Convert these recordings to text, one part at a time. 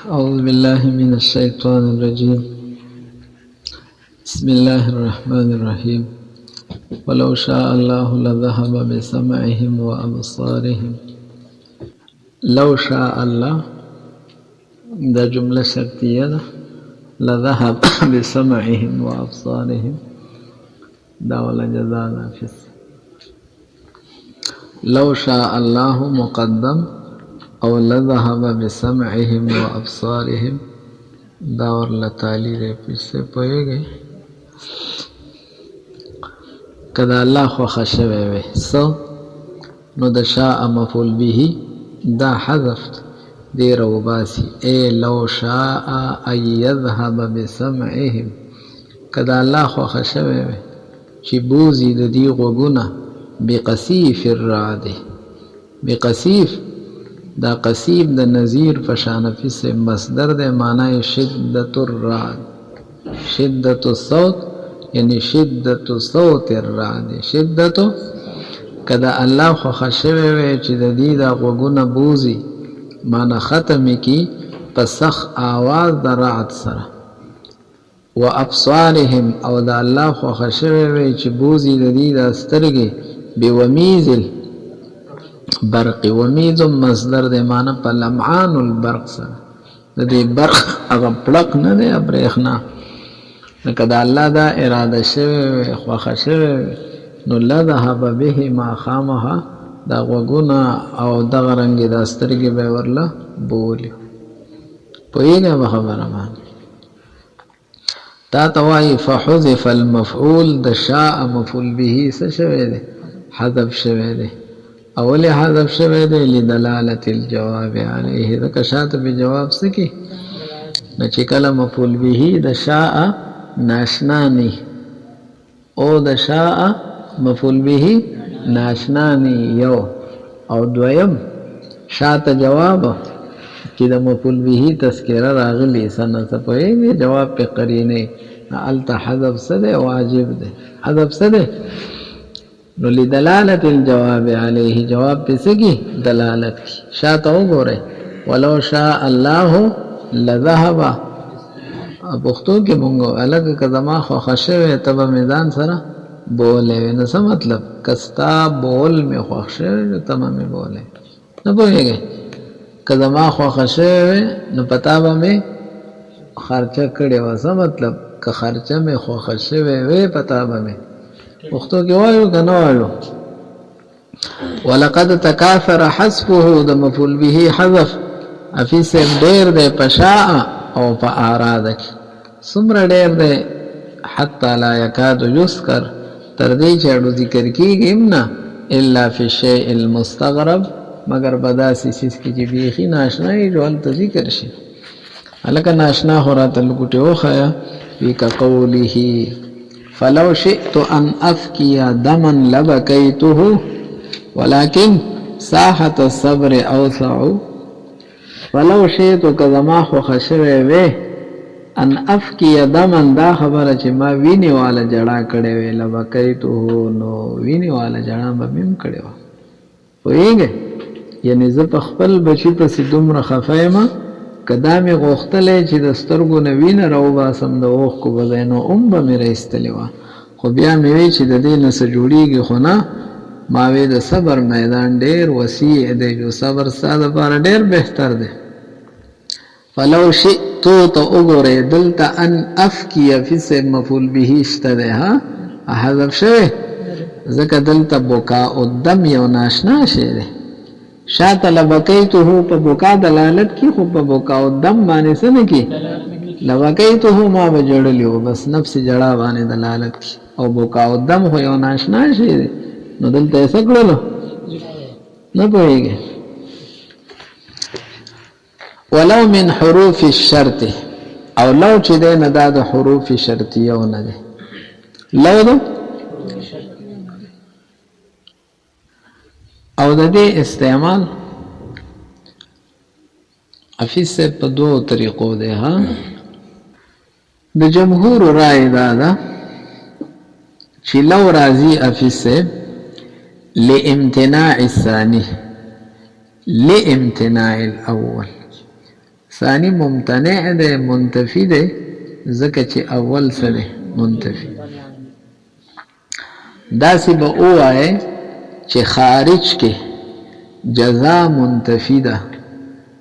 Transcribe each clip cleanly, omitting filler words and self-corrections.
أعوذ بالله من الشيطان الرجيم. بسم الله الرحمن الرحيم. ولو شاء الله لذهب بسمعهم وأبصارهم. لو شاء الله دا جملة شرطية ده. لذهب بسمعهم وأبصارهم دا ولا جزاء نافذ. لو شاء الله مقدم او لذهب بسمعهم وابصارهم دا ورله تالی دے پیسے پوئے گئے کدا اللہ خوخ شوے وے سو نو دا شاء مفعول به دا حذف دی روباسی اے لو شاء ان يذهب بسمعهم کدا اللہ خوخ شوے وے چی بوزی دا دی غوگونا بقصیف الرعد بقصیف دا قصیب دا نظیر فشانفی سے مصدر دے معنی شدت الرعد شدت الصوت یعنی شدت صوت الرعد شدت کدا اللہ خو خشوے وے چی دا دی دا غوگونا بوزی معنی ختمی کی پسخ آواز دا رعد سرا و ابصارهم او دا اللہ خو خشوے وے چی بوزی دا دی دا سترگی بومیزل برق ومیز مصدر دے معنی پا لمعان البرق سر دے برق اگا پلق ندے ابریخنا لکہ دا اللہ دا ارادہ شوے خوخ شوے نو لذهب به ما خامها دا غوگونا او دا غرنگی دا سترگی بے ورلا بولی پوئیگا بخبر امان تا توائی فحذف المفعول دا شاء مفعول به سشوے دے حذف شوے دے اولی حذف شوے دے لدلالت الجواب علیہ دکا شاعت بی جواب سکی نچکل مفعول به دا شاء ناشنانی او دا شاء مفعول به ناشنانی یو او دویم شاعت جواب کی دا مفعول به تذکرہ راغلی سنہ سپوئے گی جواب پہ قرینے علتا حذف سدے واجب دے حذف سدے نو لدلالت الجواب علیہ جواب پہ سکی دلالت کی شاعت ہو گو رہے ولو شاء اللہ لذہب پختو کی منگو الگ کدما خو خشوے تب میدان سرا بولے وے نسا مطلب کستا بول میں خو خشوے جو تمام بولے نہ بولے گئے کدما خو خشوے نو پتابا میں خرچہ کڑے واسا مطلب کہ خرچہ میں خو خشوے وے پتابا میں وختو کې وایو کنه وایو ولقد تکاثر حذفه د مفعول به حذف افي سم ډیر د پشاء او په اراد کې سمر ډیر د حتا لا يكاد يذكر تر دې چې اړو ذکر کیږي نه الا في الشيء المستغرب مگر بداسي چیز کې چې بیخي ناشنا یې ډول ته ذکر شي الکه ناشنا هراته لګټو خیا وی کا قوله فلو شئت ان افكي دما لبكيته ولكن ساحة الصبر اوسع فلو شئت كذما خو خشوي وي ان افكي دما دا خبره چې ما ویني والا جڑا کړي وي لبكيته نو ویني والا جڑا به مم کړي و وېګه یعنی ز په خپل بچی په سیدومره خفایما کدامي غوختلې چې د سترګو نه وینه راو باسم د اوخ کو بزینو به مې راستلې و خو بیا مې وی چې د دې نه څه جوړیږي خو نه ما وی د صبر میدان ډیر وسیع دی جو صبر ساده پر ډیر بهتر دی فلو شئت تو وګوره دلته ان افکی فی سم مفعول به اشتده ها حذف شوی ځکه دلته بوکا او دم یو ناشنا شی دی شاعت لبکیته په بوکا دلالت کی خو په بوکا او دم باندې سن کی لبکیته ما بجړلیو بس نفس جڑا باندې دلالت کی او بوکا او دم خو یو ناشنا شی دی نو دلته څه کړلو نه پوهیږي ولو من حروف الشرط او لو چې ده نه د حروف شرطیه نه ده لو ده او د دې استعمال افیس سے په دوه طریقو ده ها د جمهور رائے دا چې لو راضی افیس سے لامتناع الثاني لامتناع الاول ثانی ممتنع ده منتفی ده ځکه چې اول سره منتفی داسې به ووایې چې خارج کې جزا منتفی ده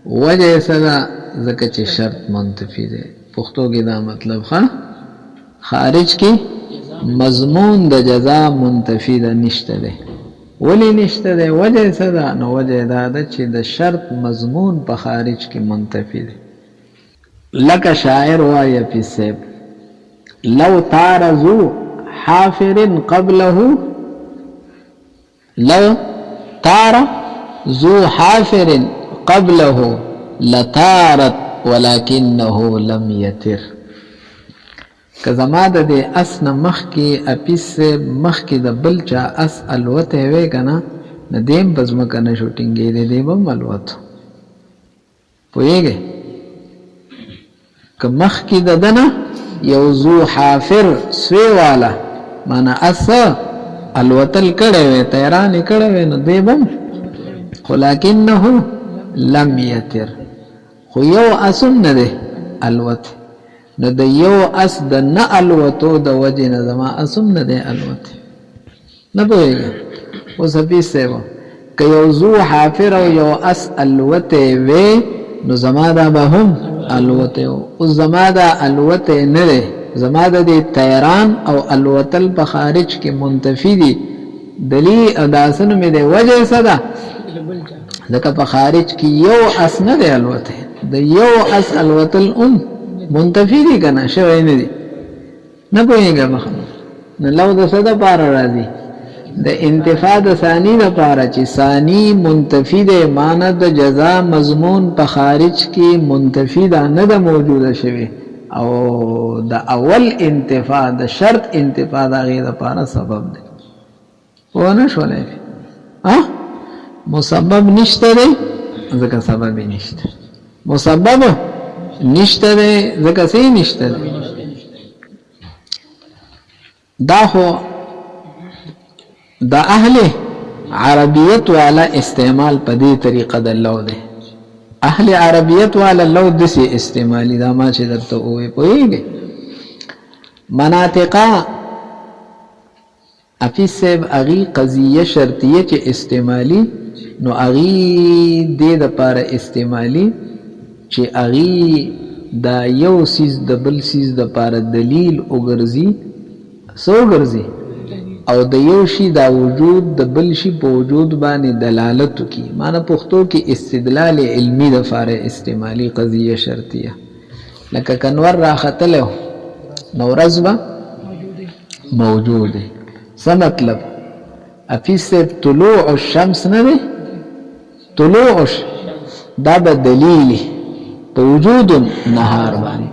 وجه سره ځکه چې شرط منتفی ده پښتو کې دا مطلب ښه خارج کې مضمون د جزا منتفی ده نشته ده ولی نشته ده وجه سره نو وجه دا ده چې د شرط مضمون په خارج کې منتفی ده لکه شاعر وایي فی السیب لو تارزو حافر قبله لو تار ذو حافر قبله لتارت ولكنه لم يتر که زما د دې اس نه مخکې اپیس مخکې د بل چا اس الوته وی کنه نه دیم بس مکه نه شوټینګې دې به الوت پوهیږي که مخکې د دنه یو ذو حافر سوی والا معنا اس الوتل کړه وی تیران کړه وی نو دی بم ولکنه لم يتر خو یو اسم نه ده الوت نو د یو اس د نه الوتو د وجه نه زما اسم نه ده الوت نه پوهیږي اوس په سیوا که یو ذو حافر او یو اس الوت وی نو زما دا به هم الوت او زما دا الوت نه ده زما د تیران او الوتل په خارج کې منتفی دي دلی اداسن می ده وجه صدا ځکه په خارج کې یو اس نه دی الوته د یو اس الوتل منتفی دي کنه شوی نه دي نه پوهیږم نه لو د صدا پار راځي د انتفاع د ثانی د پاره چې ثانی منتفی دی معنی د جزا مضمون په خارج کې منتفی ده نه ده موجوده شوی او د اول انتفاع د شرط انتفاع د غیر لپاره سبب دی ونه شولای مسبب نشته دی ځکه سبب نشته مسبب نشته دی ځکه څه نشته دی دا خو د اهل عربیت والا استعمال په دې طریقه د لو دی اهل عربیت والا لو دسی استعمالی دا ما چې درته وې پوهیږي مناطقه افیسب اغي قضیه شرطیه چې استعمالی نو اغي د لپاره استعمالی چې اغي دا یو سیز د بل سیز د لپاره دلیل وګرځي سو ګرځي او د یو شی دا وجود د بل شی په وجود باندې دلالت کوي معنی پښتو کې استدلال علمی د لپاره استعمالی قضیه شرطیه لکه کنور راختله نو رزبه موجوده څه مطلب افیسب طلوع الشمس نه دی طلوع دا به دلیل په وجود نهار باندې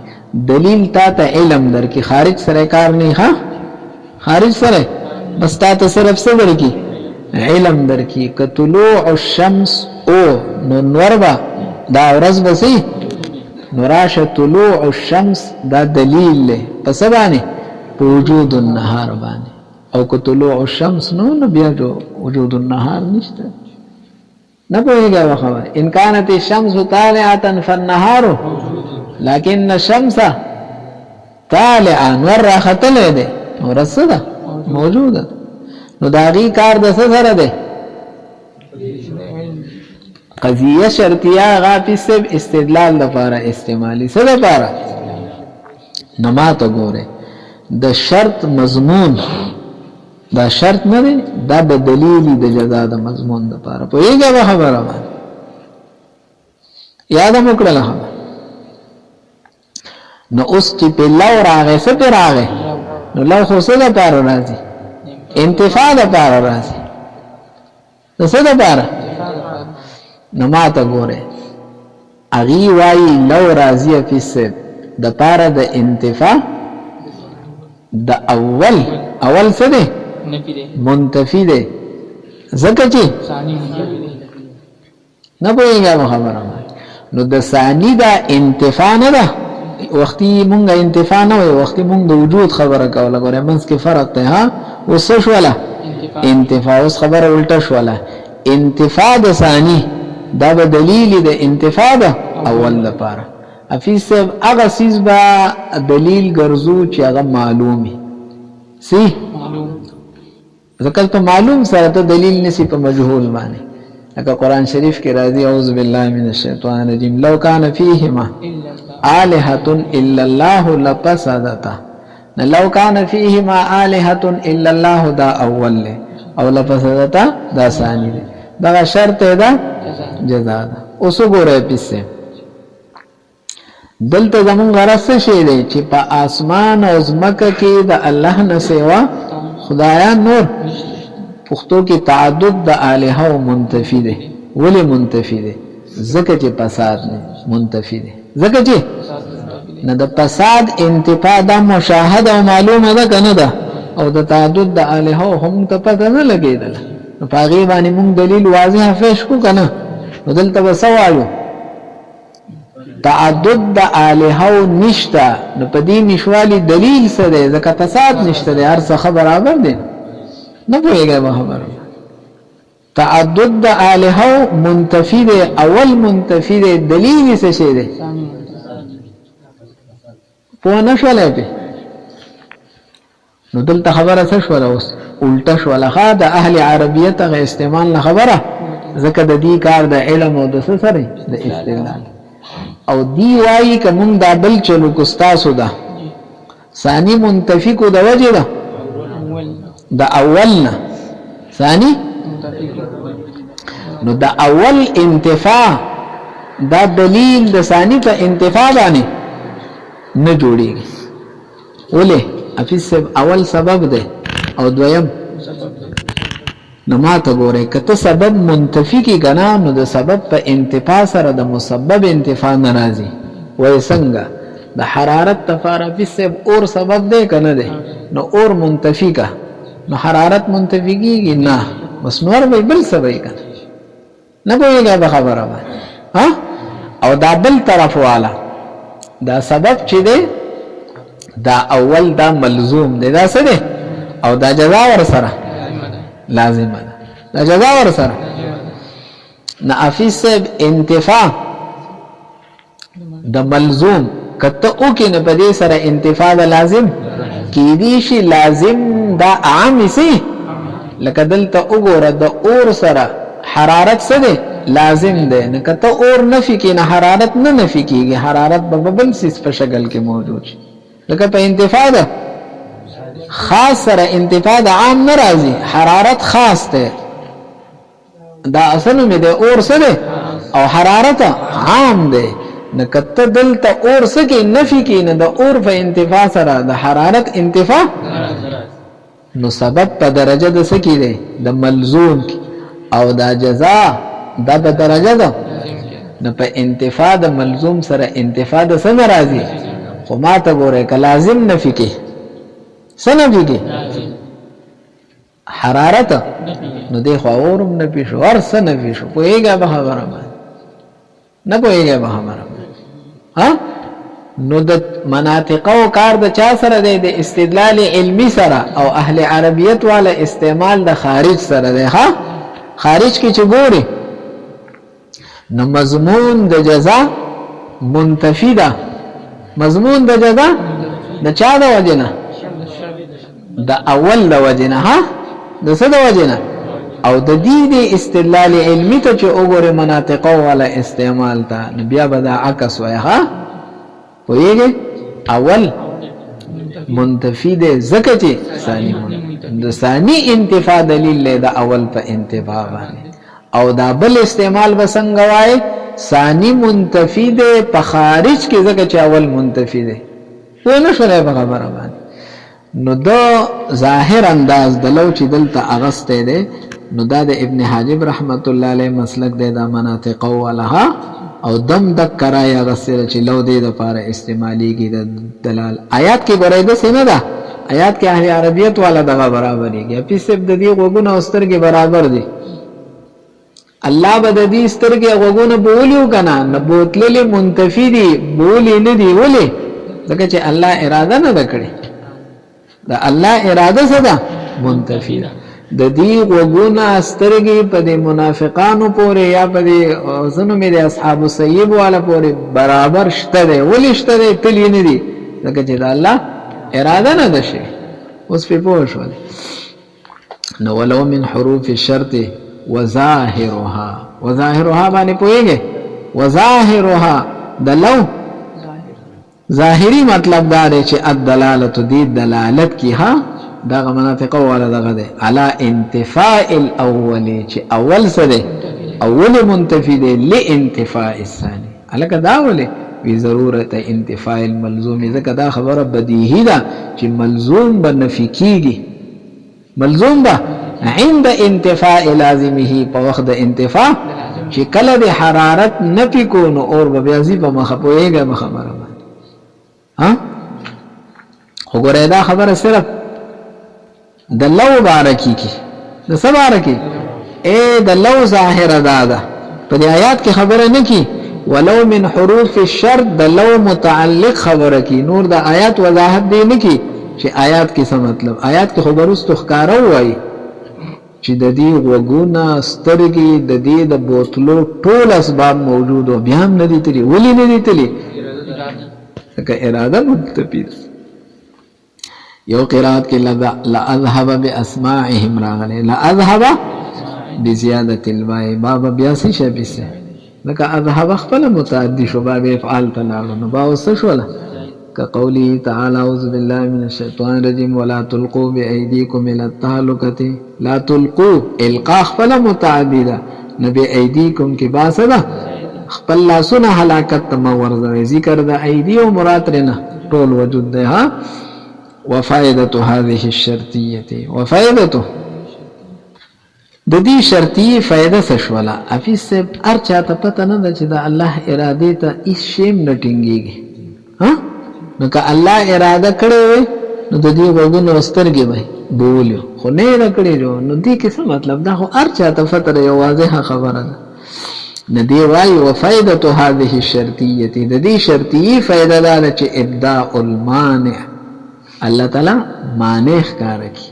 دلیل تا ته علم در کې خارج سره کار نه ها خارج سره بس تا ته صرف څه در کې علم در کې ک طلوع الشمس او نو نوربا دا ورځ بسې نوراشه طلوع الشمس دا دلیل له پس باندې په وجود النهار باندې او که طلوع الشمس نو بیا جو وجود النهار نشته نه پوهیږي خبر ان كانت الشمس طالعه فالنهار لكن الشمس طالعه نور راختله ده ورسده موجوده نو داغي کار د سره ده قضیه شرطیه غافی سب استدلال لپاره استعمالی څه لپاره نماته ګوره د شرط مضمون دا شرط نه دی دا به دلیل د جزا د مضمون لپاره پوهیږي خبره باندې یاد مو کړل نو اوس چې په لو راغې څه په راغې نو لو خو څه لپاره راځي انتفاع لپاره راځي څه لپاره نو ماته ګوره اغي وای لو راضیه فی سب د پاره د انتفاع د اول څه دی منتفی دی زکه چې نه پوهیږم خبره نو د ثانی دا انتفاع نه ده وختي مونږه انتفاع نه وي وختي مونږ د وجود خبره کوله ګوره منځ کې فرق دی ها اوس څه ولا انتفاع اوس خبره الټه شوله انتفاع د ثانی دا به دلیل د انتفاع ده اول لپاره حفیظ صاحب هغه سیز با دلیل ګرځو چې هغه معلومي سی ځکه ته معلوم سره ته دلیل نسی په مجهول باندې لکه قرآن شریف کې راځي اعوذ بالله من الشیطان الرجیم لو کان فیهما آلهة الا الله لفسدتا لو کان فیهما آلهة الا الله دا اول له او لفسدتا دا ثانی له دا شرط دا جزاء دا اوس وګوره پیسه دلته زمون غرض څه شی دی چې په اسمان او زمکه کې د الله نه سوا خدایان نور پښتو کې تعدد د الها او منتفی دی ولی منتفی دی ځکه چې فساد نه منتفی دی ځکه چې نه د فساد انتفاع د مشاهده او معلومه ده کنه ده او د تعدد د الها هم ته پته نه لګیدل په هغه باندې موږ دلیل واضح پیش کو کنه دلته وسوایو تعدد د الها نشتا نو په دې نشوالي دلیل څه دی ځکه فساد نشته دی هر څه برابر دی نه پوهیږي به خبره تعدد د الها منتفی دی اول منتفی دی دلیل څه شی دی په نشوالای په نو دلته خبره څه شو اوس الټه شو لخوا د اهل عربیت غ استعمال نه خبره ځکه د دې کار د علم او د سره د استدلال او دی وای کوم دا بل چلو کوستاسو ده ثانی منتفی کو د وجه ده د اولنا ثانی نو د اول انتفاع دا دلیل د ثانی ته انتفاع باندې نه جوړیږي ولې حفیظ اول سبب ده او دویم نو ما ته ګوره کته سبب منتفی کی غنا نو د سبب په انتفاع سره د مسبب انتفاع ناراضي وای څنګه د حرارت تفارفی سب اور سبب ده کنه ده نو اور منتفی کا نو حرارت منتفی کیږي نه بس نور به بل سبب کنه نه پوهیږي به خبره ها او دا بل طرف والا دا سبب چې ده دا اول دا ملزوم ده دا څه ده او دا جزا ور سره لازم ده دا جزا ور سره نافیس انتفاع د ملزوم کته او کې نه په دې سره انتفاع د لازم کې دي شي لازم دا عام سي لکه دلته وګوره د اور سره حرارت څه ده لازم ده نه کته اور نفي کې نه حرارت نه نفي کېږي حرارت په بل سیس په شکل کې موجود شي لکه په انتفاع ده خاص سره انتفاع د عام ناراضي حرارت خاص ده دا اصل مې ده اور سره او حرارت عام ده نه کته دلته اور سکه نفي کې نه د اور په انتفاع سره د حرارت انتفاع نو سبب په درجه د سکی ده د ملزوم او دا جزاء دا په درجه ده نه په انتفاع د ملزوم سره انتفاع د سن راضي خو ما ته ګوره ک لازم نفي کې سنفي کې حرارت نو دی خو اورم نه پیښ ور سنفي شو پوهیږي به خبره نه پوهیږي به خبره ها نو د مناطق او کار د چا سره دی د استدلال علمی سره او اهل عربیت والا استعمال د خارج سره دی ها خارج کې چې ګوري نو مضمون د جزاء منتفی ده مضمون د جزاء د چا د وجنه د اول د وجنه ها د څه د وجنه او د دې د استدلال علمی ته چې وګوره مناطق والا استعمال ته بیا به دا عکس وای ها ویږي اول منتفی ده زکه چې ثانی د ثانی انتفاع دلیل له د اول په انتفاع باندې او دا بل استعمال وسنګ وای ثانی منتفی ده په خارج کې زکه چې اول منتفی ده په نه شوه په خبره باندې نو دا ظاهر انداز دلو چې دلته اغسته ده نو دا د ابن حاجب رحمت الله علیه مسلک ده د مناطق ولها او دم دک کرای غسر چې لو دې د پاره استعمالي کې د دلال آیات کې ګورې ده سینه ده آیات کې اهل عربیت والا دغه برابرېږي په سب د دې غوګونو استر کې برابر دي الله بد دې استر کې غوګونو بولیو کنه نه بوتللې منتفی دي بولی نه دي ولې ځکه چې الله اراده نه وکړي دا الله اراده څه ده منتفی ده د دې وګونه سترګې په دې منافقانو پورې یا په دې زنو مې د اصحاب السیب والا پورې برابر شته دی. ولې شته دی؟ تللی نه دي ځکه چې د الله اراده نه ده شي. اوس پې پوه شول. نو ولو من حروف الشرط وظاهرها، وظاهرها باندې پوهېږئ؟ وظاهرها د لو ظاهری مطلب دا دی چې الدلالت دی دلالت کی ها دغه منافقه والا دغه دی علی انتفاء الاول چې اول څه دی؟ اول منتفی دی لانتفاء الثاني. الکه دا ولې وی ضرورت انتفاء الملزوم، ځکه دا خبره بدیهی ده چې ملزوم به نفی کیږي، ملزوم به عند انتفاء لازمه په وخت د انتفاء چې کله د حرارت نفی کو نو اور به بیا ځي په مخه پوهېږه په خبره باندې. ها خو ګوره دا خبره صرف د لو بارکی کی د څه بارکی د لو ظاهره دا ده په دې آیات کې خبره نه کی. ولو من حروف الشرط د لو متعلق خبره کی، نور د آیات وضاحت دی نه کی چې آیات کې څه مطلب. آیات کې خو برستو ښکاره وایي چې د دې غوږونه سترګې د دې د بوتلو ټول اسباب موجود او بیا هم نه دي تلي. ولې نه دي تلي؟ ځکه اراده متفي ده. یو قرات کې لأذهب بأسماعهم راغلی، لأذهب بزیادة الباء باب بیا څه شی بسه لکه اذهب خپل متعدی شو باب افعال تنالو نو با وس شوله كقوله تعالى أعوذ بالله من الشيطان الرجيم ولا تلقوا بأيديكم إلى التهلكة. لا تلقوا القاء خپل متعدی ده نه بأيديكم کې باسه ده خپل لاسونه هلاکت ته مورځوي. ذکر د ایدی او مراد رنه ټول وجود ده. ها وفائدة هذه الشرطية، وفائدته د دې شرطي فائدہ سشولا افیس سے ارچا ته پته نه ده چې د الله اراده ته هیڅ شی نه ټینګيږي. ها نو که الله اراده کړې وي نو د دې وګونو سترګې به بولیو، خو نه کړې نو دې کې څه مطلب دا خو ارچا ته فتره یو واضحه خبره ده. ندی وای وفائدة هذه الشرطية د دې شرطي فائدہ ده چې ابداء المانع الله تعالی مانع ښکار کی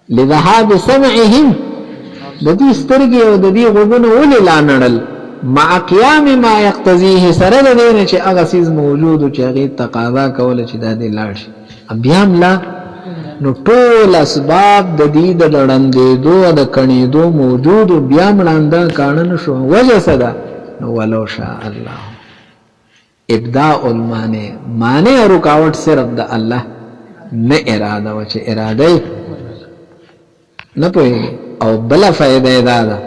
لذهاب سمعهم د دې سترګې او د دې غوږونه ولې لا نړل مع قیام ما یقتضیه سره د دې نه چې هغه سیز موجود او چې هغه تقاضا کوله چې د دې لاړ شي بیا هم لا نو ټول اسباب د دې د لړندېدو د کڼېدو موجود او بیا مړانده کانن شو وجه صدا نو ولو شاء الله ابداء المانع مانع رکاوټ صرف د الله نه اراده و چې اراده نه پوي او بلا فائدہ دا ده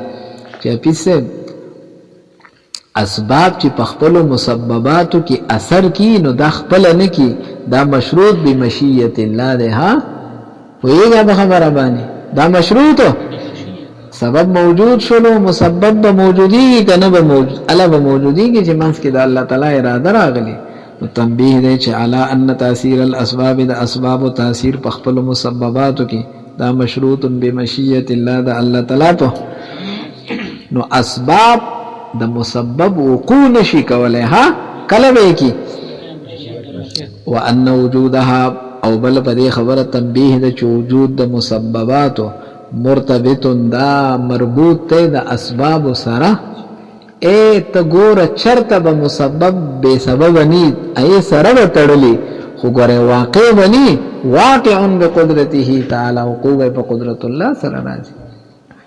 چې پیسه اسباب چې په خپل مسبباتو کې اثر کی نو دا خپل نه کی دا مشروط بمشیت الله ده. ها ویګه به خبره باندې دا مشروط سبب موجود شلو مسبب به موجودی کنه به موجود الا به موجودی کې چې منځ کې د الله تعالی اراده راغلی نو تنبیه دی چې علی ان تاثیر الاسباب د اسباب او تاثیر په خپل مسبباتو کې دا مشروط بمشیت الله د الله تعالی په نو اسباب د مسبب وقوع نشي کولای. ها کله به کی وان وجودها او بل په دې خبره تنبیه د وجود د مسبباتو مرتبط دا مربوط ته د اسباب سره ته ګوره چرته به مسبب بے سبب نی ای سره تړلی خو ګوره واقع بنی واقع بقدرته تعالی وقوع په قدرت الله سره راځي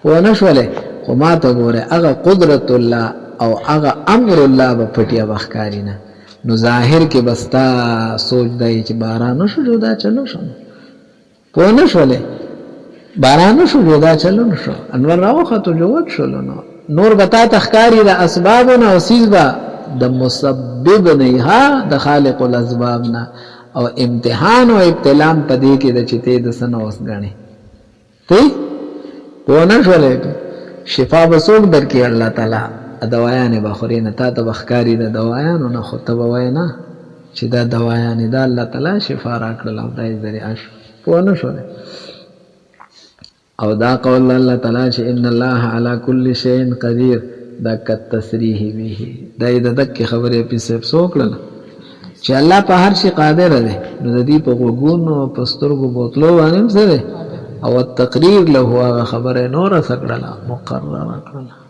و نشوله خو ما ته ګوره هغه قدرت الله او هغه امر الله په پټیا بخکارینا نو ظاهر کې بستا سوچ دی چې باران شو جوړا چلو شو په نشوله باران شو جوړا چلو شو انور راوخه ته جوړ شول نو نور بتا تخکاری د اسبابنا او سیزبا د مسبب نه ها د خالق الاسباب نه او امتحان او ابتلام پدې کې د چته د سن اوس غني ته پونه شولې شفا وسوک درکې الله تعالی دوايان بخورین ته د بخکاری د دوايان نه خو ته واینا چې دا دوايان د الله تعالی شفا راکړل او دای ذریعہ پونه شولې او دا قول الله تعالی چې ان الله على كل شيء قدير دا کتصریح به دا دک خبره په سب سوکړه چې الله په هر شي قادر دی نو د دې په وګونو په سترګو بوتلو باندې سره او التقریر له هغه خبره نور سکړه مقرره کړه.